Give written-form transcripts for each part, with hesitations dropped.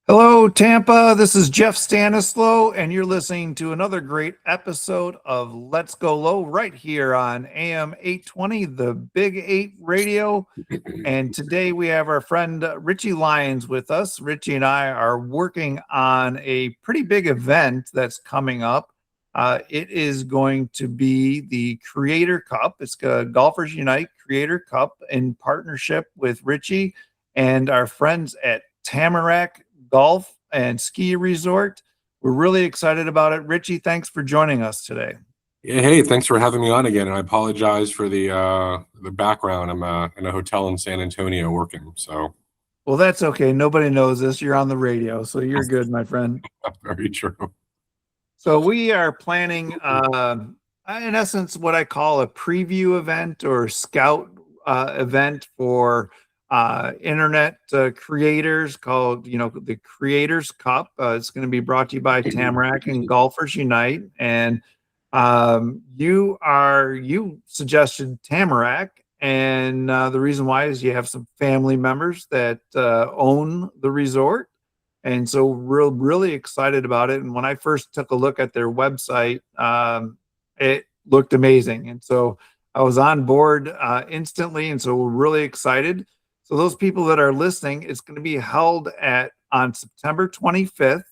Hello, Tampa. This is Jeff Stanislow, and you're listening to another great episode of Let's Go Low right here on AM 820, the Big 8 Radio. And today we have our friend Richie Lyons with us. Richie and I are working on a pretty big event that's coming up. It is going to be the Creator Cup. It's Golfers Unite Creator Cup in partnership with Richie and our friends at Tamarack Golf and Ski Resort. We're really excited about it. Richie, thanks for joining us today. Yeah, hey, thanks for having me on again. And I apologize for the background. I'm in a hotel in San Antonio working. So, well, that's okay. Nobody knows this. You're on the radio, so you're good, my friend. Very true. So we are planning, in essence, what I call a preview event or scout event for internet creators called, the Creators Cup. It's going to be brought to you by Tamarack and Golfers Unite. And you suggested Tamarack, and the reason why is you have some family members that own the resort. And so we're really excited about it. And when I first took a look at their website, it looked amazing. And so I was on board instantly. And so we're really excited. So those people that are listening, it's going to be held on September 25th.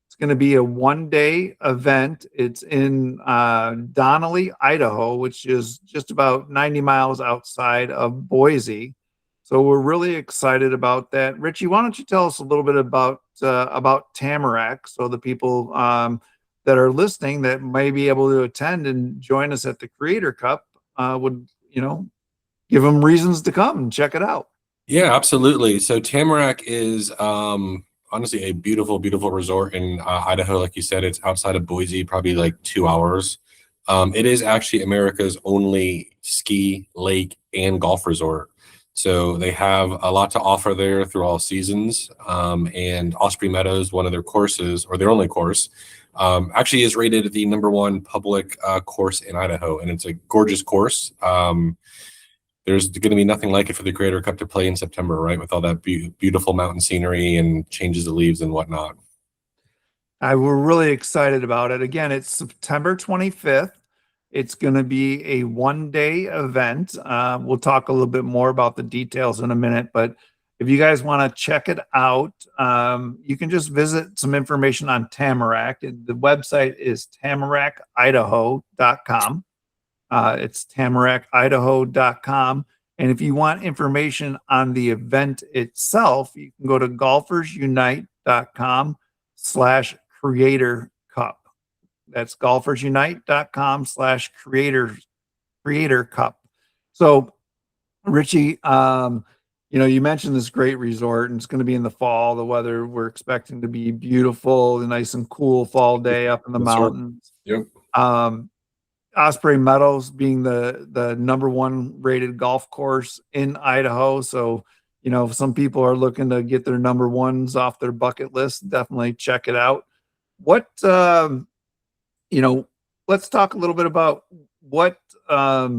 It's going to be a one-day event. It's in Donnelly, Idaho, which is just about 90 miles outside of Boise. So we're really excited about that. Richie, why don't you tell us a little bit about Tamarack, so the people that are listening that may be able to attend and join us at the Creator Cup would, give them reasons to come and check it out. Yeah, absolutely. So Tamarack is honestly a beautiful, beautiful resort in Idaho. Like you said, it's outside of Boise, probably like 2 hours. It is actually America's only ski, lake, and golf resort. So they have a lot to offer there through all seasons. And Osprey Meadows, one of their courses, or their only course, actually is rated the #1 public course in Idaho. And it's a gorgeous course. There's going to be nothing like it for the Creator Cup to play in September, right? With all that beautiful mountain scenery and changes of leaves and whatnot. We're really excited about it. Again, it's September 25th. It's going to be a one-day event. We'll talk a little bit more about the details in a minute, but if you guys want to check it out, you can just visit some information on Tamarack. The website is tamarackidaho.com. It's tamarackidaho.com. And if you want information on the event itself, you can go to golfersunite.com/Creator Cup. That's golfersunite.com/Creator Cup. So, Richie, you mentioned this great resort, and it's going to be in the fall. The weather we're expecting to be beautiful, a nice and cool fall day up in the mountains. Yep. Osprey Meadows being the #1 rated golf course in Idaho. So, if some people are looking to get their #1s off their bucket list, definitely check it out. What, let's talk a little bit about what, a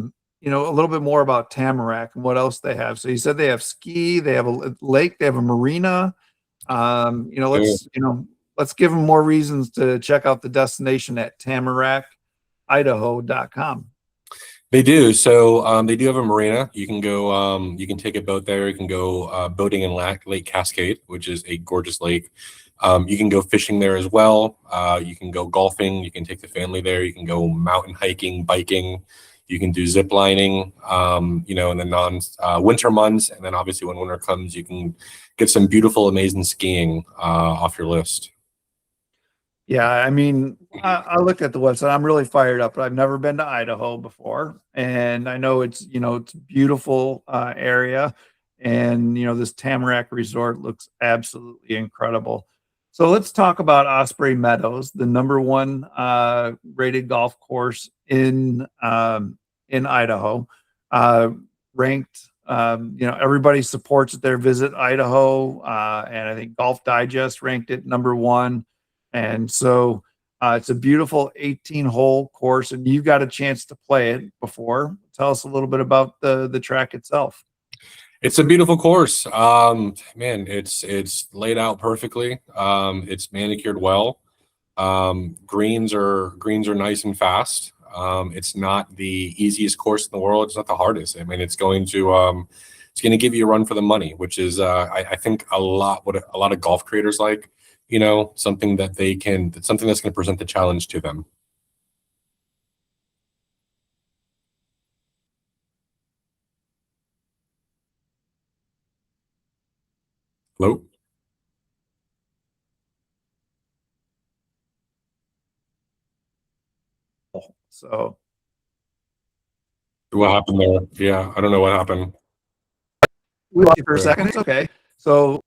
little bit more about Tamarack and what else they have. So you said they have ski, they have a lake, they have a marina. Let's give them more reasons to check out the destination at tamarackidaho.com. They do. So they do have a marina. You can go, you can take a boat there. You can go boating in Lake Cascade, which is a gorgeous lake. You can go fishing there as well. You can go golfing. You can take the family there. You can go mountain hiking, biking. You can do ziplining, in the winter months. And then obviously when winter comes, you can get some beautiful, amazing skiing off your list. Yeah, I mean, I look at the website. I'm really fired up. I've never been to Idaho before, and I know it's it's a beautiful area, and this Tamarack Resort looks absolutely incredible. So let's talk about Osprey Meadows, the #1 rated golf course in Idaho, ranked. Everybody supports their Visit Idaho, and I think Golf Digest ranked it #1. And so it's a beautiful 18-hole course, and you've got a chance to play it before. Tell us a little bit about the track itself. It's a beautiful course. Man, it's laid out perfectly. It's manicured well. Greens are nice and fast. It's not the easiest course in the world. It's not the hardest. I mean, it's going to give you a run for the money, which is I think what a lot of golf creators like. Something that something that's going to present the challenge to them. Hello. So What happened there? Yeah, I don't know what happened. we lost you for a second. It's okay. So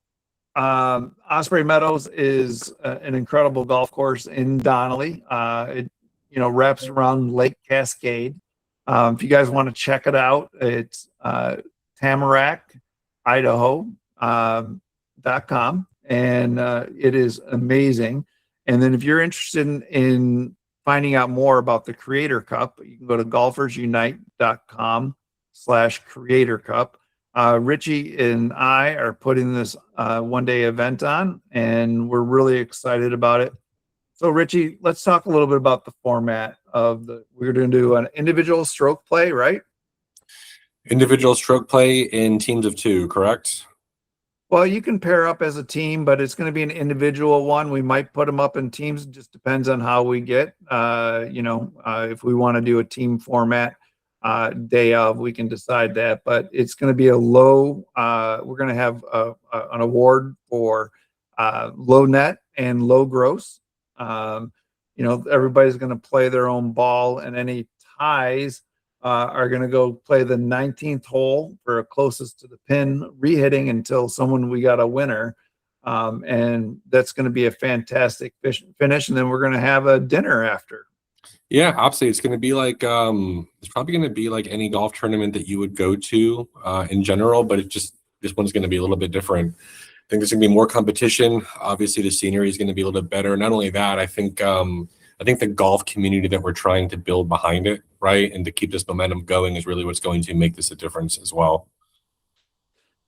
Osprey Meadows is an incredible golf course in Donnelly. It wraps around Lake Cascade. If you guys want to check it out, it's Tamarack, Idaho .com, and it is amazing. And then if you're interested in finding out more about the Creator Cup, you can go to golfersunite.com/Creator Cup. Richie and I are putting this one-day event on, and we're really excited about it. So, Richie, let's talk a little bit about the format we're going to do an individual stroke play, right? Individual stroke play in teams of 2, correct? Well, you can pair up as a team, but it's going to be an individual one. We might put them up in teams. It just depends on how we get. If we want to do a team format day of, we can decide that. But it's going to be a low. We're going to have an award for low net and low gross. Everybody's going to play their own ball, and any ties are going to go play the 19th hole for closest to the pin, re-hitting until we got a winner. And that's going to be a fantastic finish. And then we're going to have a dinner after. Yeah, absolutely. It's going to be like, it's probably going to be like any golf tournament that you would go to in general, but this one's going to be a little bit different. I think there's going to be more competition. Obviously, the scenery is going to be a little bit better. Not only that, I think the golf community that we're trying to build behind it, right, and to keep this momentum going is really what's going to make this a difference as well.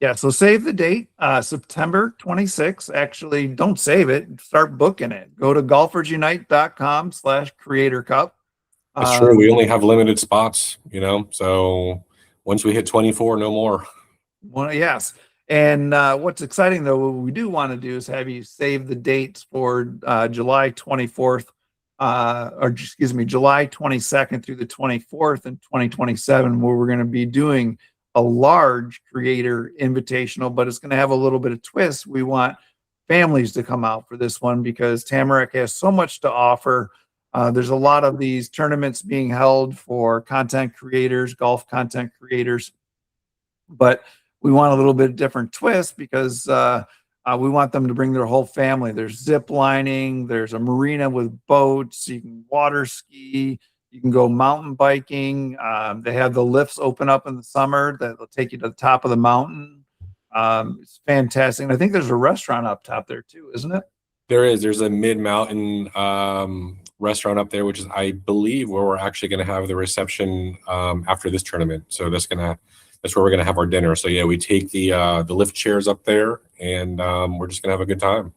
Yeah, so save the date, September 26th. Actually, don't save it. Start booking it. Go to golfersunite.com/Creator Cup. That's true. We only have limited spots, so once we hit 24, no more. Well, yes. And what's exciting, though, what we do want to do is have you save the dates for July 24th, July 22nd through the 24th in 2027, where we're going to be doing a large Creator Invitational, but it's going to have a little bit of twist. We want families to come out for this one because Tamarack has so much to offer. There's a lot of these tournaments being held for content creators, golf content creators, but we want a little bit different twist because we want them to bring their whole family. There's ziplining, there's a marina with boats, you can water ski, you can go mountain biking. They have the lifts open up in the summer that will take you to the top of the mountain. It's fantastic. And I think there's a restaurant up top there too, isn't it? There's a mid-mountain restaurant up there, which is, I believe, where we're actually going to have the reception after this tournament. So that's where we're going to have our dinner. So yeah, we take the lift chairs up there, and we're just going to have a good time.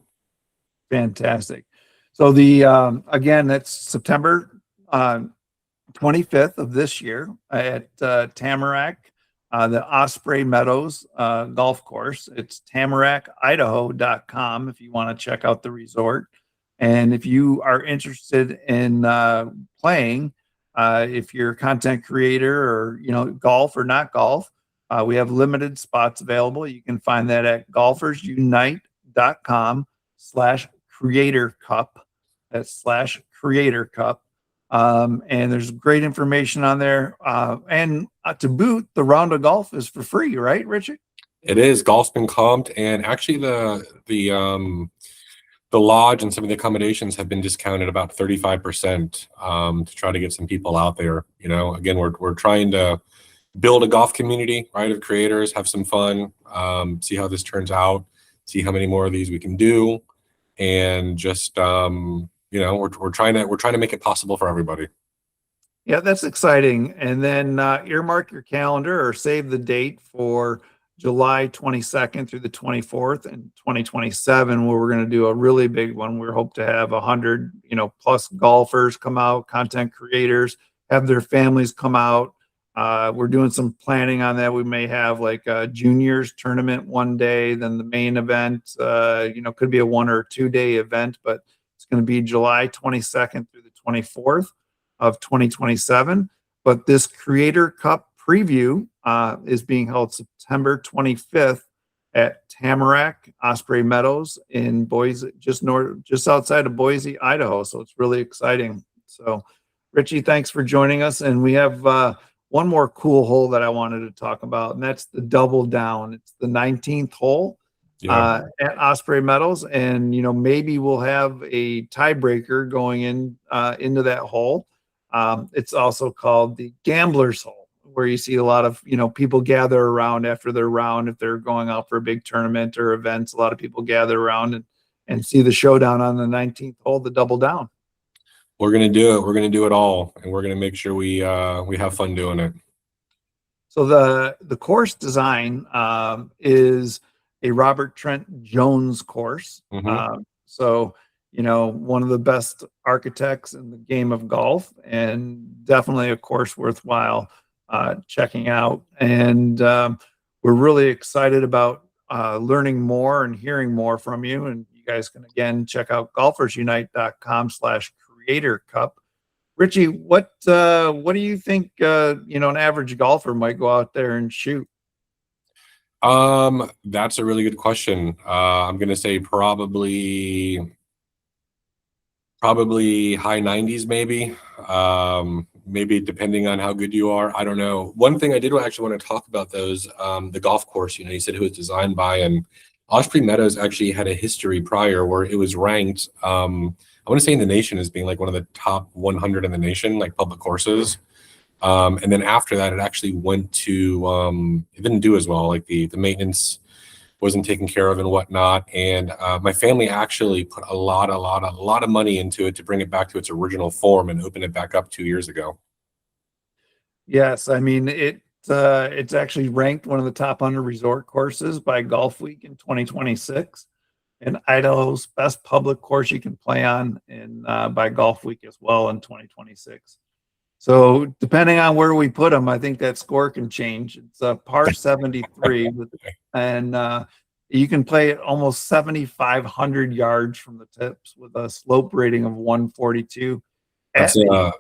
Fantastic. So again, that's September 25th of this year at Tamarack, the Osprey Meadows golf course. It's tamarackidaho.com if you want to check out the resort. And if you are interested in playing, if you're a content creator or, golf or not golf, we have limited spots available. You can find that at golfersunite.com/Creator Cup. That's /Creator Cup. And there's great information on there. And to boot, the round of golf is for free, right, Richard? It is. Golf's been comped, and actually the lodge and some of the accommodations have been discounted about 35% to try to get some people out there. Again, we're trying to build a golf community, right, of creators, have some fun, see how this turns out, see how many more of these we can do, and just we're trying to make it possible for everybody. Yeah, that's exciting. And then earmark your calendar or save the date for July 22nd through the 24th in 2027, where we're going to do a really big one. We hope to have 100, plus golfers come out, content creators, have their families come out. We're doing some planning on that. We may have like a juniors tournament one day, then the main event, could be a 1 or 2 day event, but it's going to be July 22nd through the 24th of 2027. But this Creator Cup preview is being held September 25th at Tamarack, Osprey Meadows in Boise, just outside of Boise, Idaho. So it's really exciting. So, Richie, thanks for joining us. And we have one more cool hole that I wanted to talk about, and that's the double down. It's the 19th hole at Osprey Meadows, and maybe we'll have a tiebreaker going into that hole. It's also called the gambler's hole, where you see a lot of people gather around after their round. If they're going out for a big tournament or events, a lot of people gather around and see the showdown on the 19th hole, the double down. We're gonna do it. We're gonna do it all, and we're gonna make sure we have fun doing it. So the course design is a Robert Trent Jones course. So one of the best architects in the game of golf, and definitely a course worthwhile checking out. And we're really excited about learning more and hearing more from you. And you guys can again check out golfersunite.com/Creator Cup. Richie, what do you think an average golfer might go out there and shoot? That's a really good question. I'm gonna say probably high 90s, maybe. Maybe depending on how good you are. I don't know. One thing I did actually want to talk about those, the golf course, you said it was designed by, and Osprey Meadows actually had a history prior where it was ranked, I want to say in the nation as being like one of the top 100 in the nation, like public courses. And then after that, it actually went to, it didn't do as well. Like the maintenance wasn't taken care of and whatnot. And my family actually put a lot of money into it to bring it back to its original form and open it back up 2 years ago. Yes, I mean it's actually ranked one of the top 100 resort courses by Golf Week in 2026, and Idaho's best public course you can play on by Golf Week as well in 2026. So depending on where we put them, I think that score can change. It's a par 73, and you can play it almost 7,500 yards from the tips with a slope rating of 142 That's a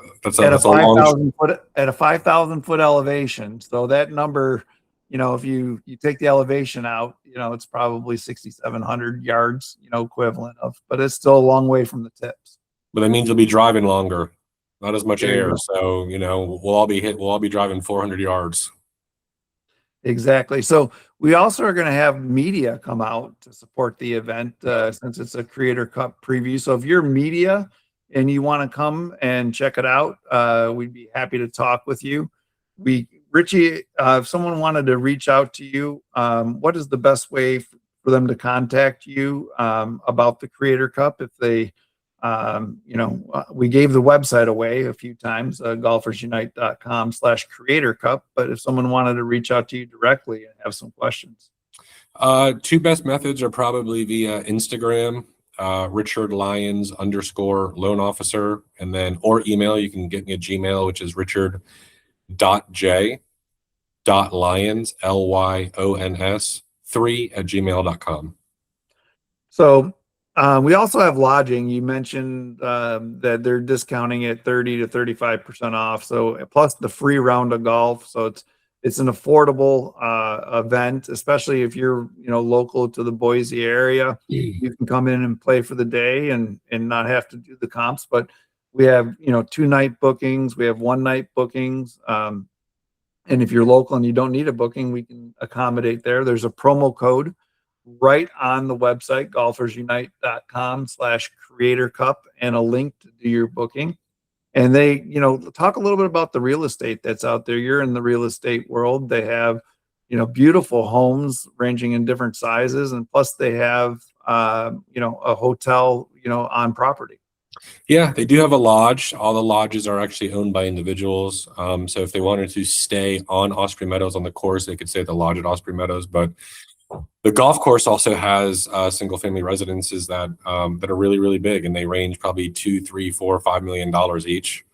5,000 foot elevation. So that number, if you take the elevation out, it's probably 6,700 yards, equivalent of, but it's still a long way from the tips. But that means you'll be driving longer. Not as much air, so we'll all be driving 400 yards. Exactly. So we also are going to have media come out to support the event since it's a Creator Cup preview. So if you're media and you want to come and check it out, we'd be happy to talk with you. Richie, if someone wanted to reach out to you, what is the best way for them to contact you about the Creator Cup? If they we gave the website away a few times, golfersunite.com/Creator Cup. But if someone wanted to reach out to you directly and have some questions, two best methods are probably via Instagram, Richard Lyons _loan officer, and then or email. You can get me a Gmail, which is richard.j.lyons LYONS3@gmail.com. So we also have lodging. You mentioned that they're discounting it 30 to 35% off. So plus the free round of golf. So it's an affordable event, especially if you're local to the Boise area. You can come in and play for the day and not have to do the comps. But we have 2-night bookings. We have 1-night bookings. And if you're local and you don't need a booking, we can accommodate there. There's a promo code right on the website, golfersunite.com/Creator Cup, and a link to do your booking. And they, talk a little bit about the real estate that's out there. You're in the real estate world. They have, beautiful homes ranging in different sizes. And plus they have, a hotel, on property. Yeah, they do have a lodge. All the lodges are actually owned by individuals. So if they wanted to stay on Osprey Meadows on the course, they could stay at the lodge at Osprey Meadows. But the golf course also has single family residences that that are really, really big, and they range probably $2, $3, $4, $5 million each.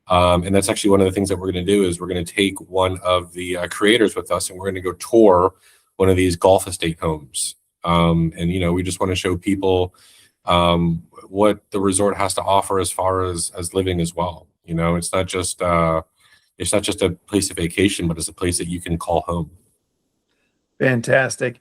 And that's actually one of the things that we're going to do is we're going to take one of the creators with us, and we're going to go tour one of these golf estate homes. And you know, we just want to show people what the resort has to offer as far as living as well. You know, it's not just a place of vacation, but it's a place that you can call home. Fantastic.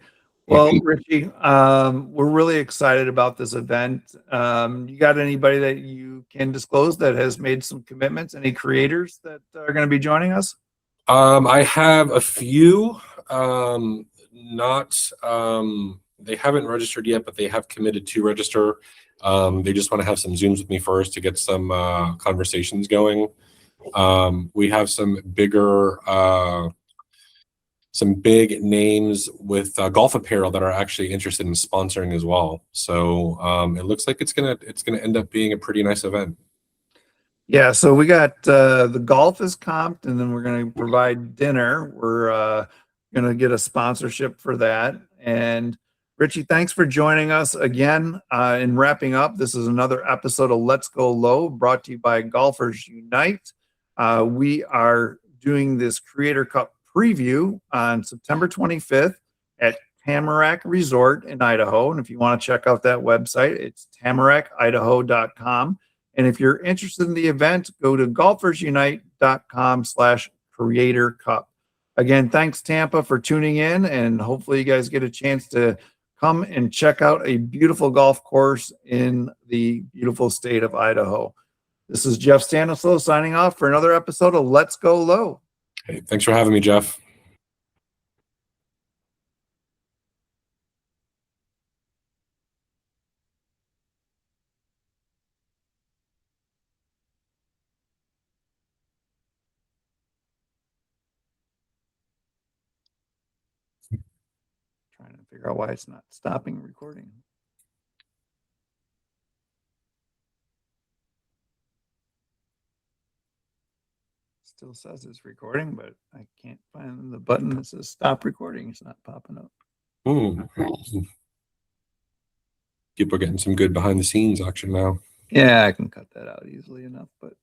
Well, Richie, we're really excited about this event. You got anybody that you can disclose that has made some commitments? Any creators that are going to be joining us? I have a few, not, they haven't registered yet, but they have committed to register. They just want to have some Zooms with me first to get some conversations going. We have some big names with golf apparel that are actually interested in sponsoring as well. So it looks like it's gonna end up being a pretty nice event. Yeah, so we got the golf is comped, and then we're going to provide dinner. We're going to get a sponsorship for that. And Richie, thanks for joining us again. In wrapping up, this is another episode of Let's Go Low, brought to you by Golfers Unite. We are doing this Creator Cup preview on September 25th at Tamarack Resort in Idaho. And if you want to check out that website, it's tamarackidaho.com. And if you're interested in the event, go to golfersunite.com/Creator Cup. Again, thanks Tampa for tuning in, and hopefully you guys get a chance to come and check out a beautiful golf course in the beautiful state of Idaho. This is Jeff Stanislow signing off for another episode of Let's Go Low. Hey, thanks for having me, Jeff. Trying to figure out why it's not stopping recording. Still says it's recording, but I can't find the button that says stop recording. It's not popping up. People are getting some good behind the scenes action now. Yeah, I can cut that out easily enough, but